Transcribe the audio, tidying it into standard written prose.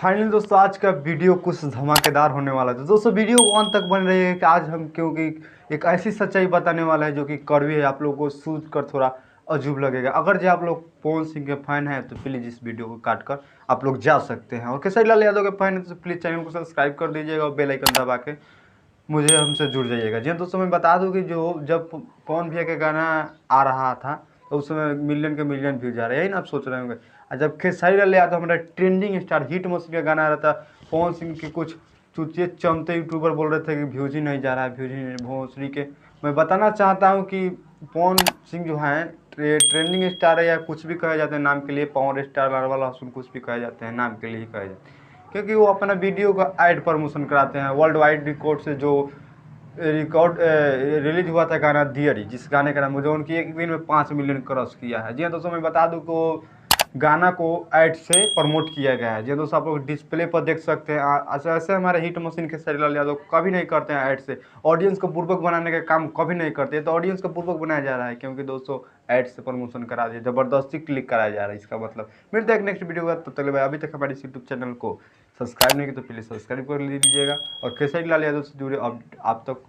Finally दोस्तों आज का वीडियो कुछ धमाकेदार होने वाला है। तो दोस्तों वीडियो को अंत तक बन रही है कि आज हम क्योंकि एक ऐसी सच्चाई बताने वाला है जो कि कड़वी है, आप लोगों को सूझ कर थोड़ा अजूब लगेगा। अगर जो आप लोग पवन सिंह के फैन हैं तो प्लीज़ इस वीडियो को काट कर आप लोग जा सकते हैं, और केसरी लाल यादव के फैन हैं तो प्लीज़ चैनल को सब्सक्राइब कर दीजिएगा और बेल आइकन दबा के मुझे हमसे जुड़ जाइएगा। जी हाँ दोस्तों, मैं बता दूं कि जो जब पवन भैया का गाना आ रहा था तो उस समय मिलियन के मिलियन व्यूज आ रहे हैं, यही ना आप सोच रहे होंगे। और जब खेसारी लाल यादव हमारा ट्रेंडिंग स्टार हिट मशीन का गाना आ रहा था, पवन सिंह के कुछ चुतिए चमते यूट्यूबर बोल रहे थे कि व्यूज ही नहीं जा रहा है, व्यूज ही नहीं, भोसड़ी के। मैं बताना चाहता हूँ कि पवन सिंह जो हैं ट्रेंडिंग स्टार है या कुछ भी कहे जाते हैं नाम के लिए, पावर स्टार लाल हसन कुछ भी कहे जाते हैं, नाम के लिए ही कहे जाते हैं, क्योंकि वो अपना वीडियो का ऐड प्रमोशन कराते हैं। वर्ल्ड वाइड रिकॉर्ड से जो रिकॉर्ड रिलीज हुआ था गाना दियरी, जिस गाने का नाम जो उनकी एक दिन में 5 मिलियन क्रॉस किया है। जी हाँ दोस्तों, मैं बता दूं को गाना को ऐड से प्रमोट किया गया है। जी हाँ दोस्तों, आप लोग डिस्प्ले पर देख सकते हैं। ऐसे ऐसे हमारे हिट मशीन के खेसारी लाल यादव कभी नहीं करते हैं ऐड से, ऑडियंस को बुर्बक बनाने का काम कभी नहीं करते। तो ऑडियंस को बुर्बक बनाया जा रहा है क्योंकि दोस्तों ऐड से प्रमोशन करा दिया, जबरदस्ती क्लिक कराया जा रहा है। इसका मतलब मिलता है एक नेक्स्ट वीडियो का, तब तक भाई अभी तक हमारे यूट्यूब चैनल को सब्सक्राइब नहीं किया तो प्लीज़ सब्सक्राइब कर लीजिएगा, और खेसारी लाल यादव से जुड़े अब आप तक